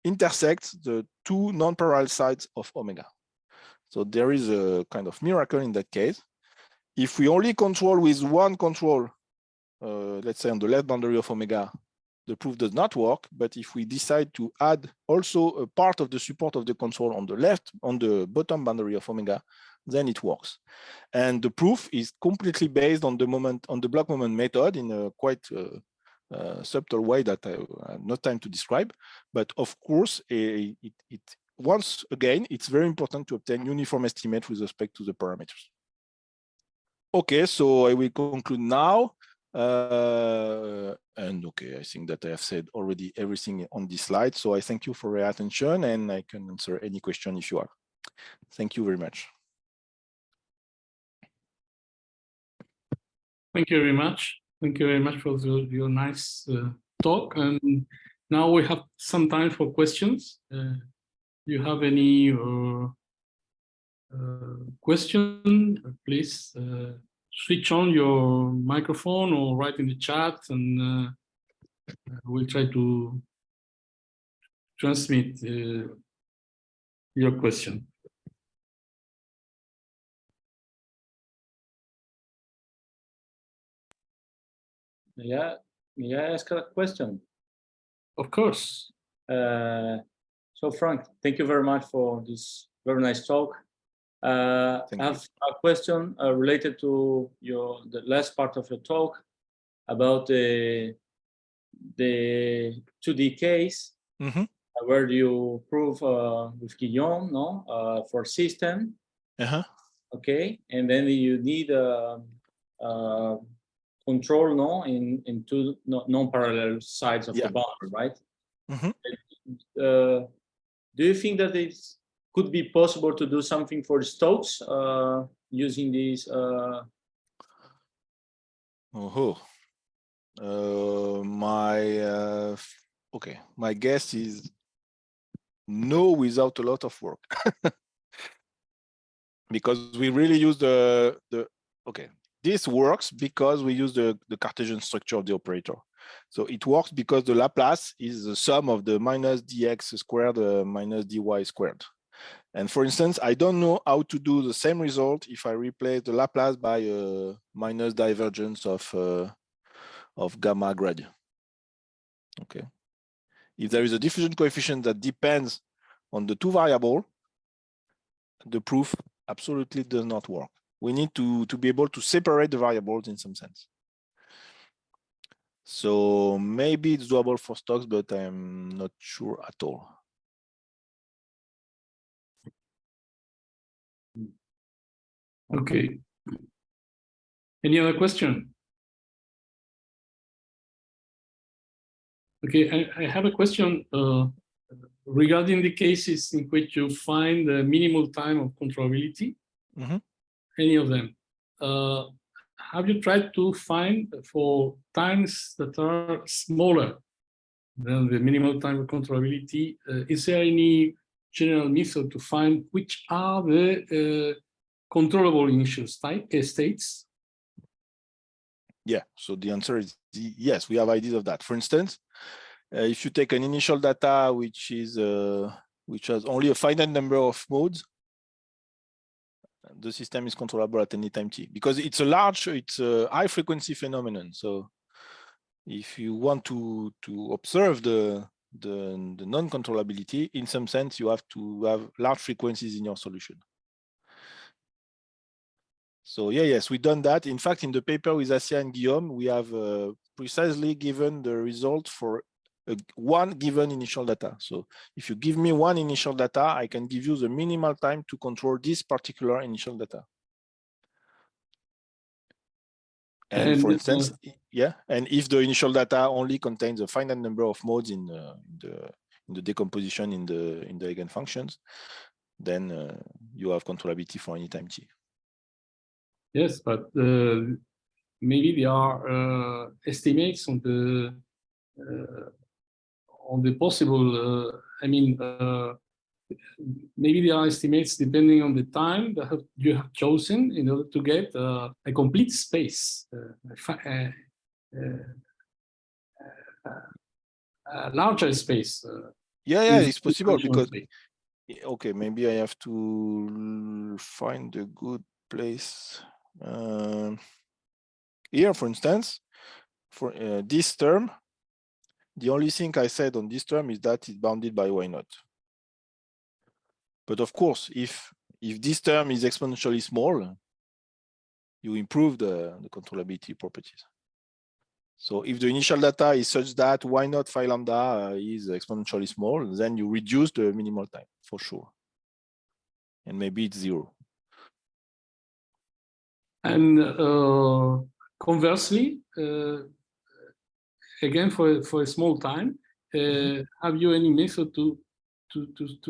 Speaker 3: intersects the 2 non-parallel sides of omega. So there is a kind of miracle in that case. If we only control with one control, let's say on the left boundary of omega, the proof does not work. But if we decide to add also a part of the support of the control on the bottom boundary of omega, then it works. And the proof is completely based on the block moment method in a quite subtle way that I have no time to describe. But of course, once again, it's very important to obtain uniform estimate with respect to the parameters. Okay, so I will conclude now. And okay, I think that I have said already everything on this slide. So I thank you for your attention, and I can answer any question if you have. Thank you very much.
Speaker 2: Thank you very much. Thank you very much for your nice talk. And now we have some time for questions. Do you have any question? Please switch on your microphone or write in the chat, and we'll try to transmit your question.
Speaker 4: May I ask a question?
Speaker 2: Of course.
Speaker 4: So Franck, thank you very much for this very nice talk. I have a question related to the last part of your talk about the 2D case, where you prove with Guillaume, for system. Okay, and then you need control, in 2 non-parallel sides of the boundary, right? Do you think that it could be possible to do something for Stokes using these
Speaker 3: My guess is no, without a lot of work. Because we really use this works because we use the Cartesian structure of the operator. So it works because the Laplace is the sum of the minus dx squared minus dy squared. And for instance, I don't know how to do the same result if I replace the Laplace by minus divergence of gamma gradient. Okay. If there is a diffusion coefficient that depends on the two variables, the proof absolutely does not work. We need to be able to separate the variables in some sense. So maybe it's doable for Stokes, but I'm not sure at all.
Speaker 2: Okay. Any other question? Okay, I have a question regarding the cases in which you find the minimal time of controllability.
Speaker 3: Mm-hmm.
Speaker 2: Any of them. Have you tried to find for times that are smaller than the minimal time of controllability? Is there any general method to find which are the controllable initial states?
Speaker 3: Yeah, so the answer is yes, we have ideas of that. For instance, if you take an initial data which has only a finite number of modes, the system is controllable at any time t, because it's a high frequency phenomenon. So if you want to observe the non-controllability, in some sense, you have to have large frequencies in your solution. So yes, we've done that. In fact, in the paper with Assia and Guillaume, we have precisely given the result for one given initial data. So if you give me one initial data, I can give you the minimal time to control this particular initial data. And for instance, and if the initial data only contains a finite number of modes in the decomposition in the eigenfunctions, then you have controllability for any time t.
Speaker 2: Yes, but maybe there are estimates on the possible. Maybe there are estimates depending on the time that you have chosen in order to get a complete space, a larger space.
Speaker 3: Yeah, it's possible because. Okay, maybe I have to find a good place. Here, for instance, for this term, the only thing I said on this term is that it's bounded by y0. But of course, if this term is exponentially small, you improve the controllability properties. So if the initial data is such that y0 phi lambda is exponentially small, then you reduce the minimal time for sure. And maybe it's 0.
Speaker 2: And conversely, again, for a small time, have you any method to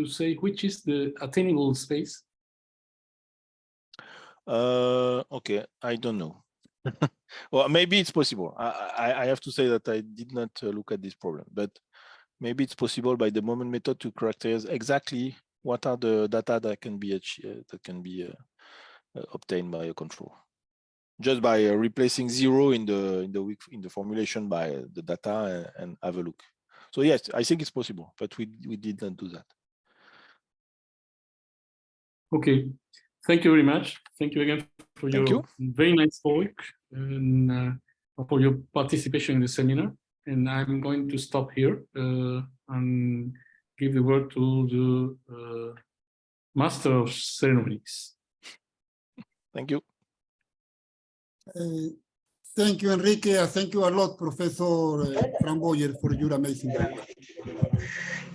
Speaker 2: say which is the attainable space?
Speaker 3: Okay, I don't know. Well, maybe it's possible. I have to say that I did not look at this problem, but maybe it's possible by the moment method to characterize exactly what are the data that can be obtained by a control, just by replacing 0 in the formulation by the data and have a look. So yes, I think it's possible, but we did not do that.
Speaker 2: Okay, thank you very much. Thank you again for your very nice talk and for your participation in the seminar. And I'm going to stop here and give the word to the Master of Ceremonies.
Speaker 3: Thank you.
Speaker 1: Thank you, Enrique. Thank you a lot, Professor Franck Boyer, for your amazing work.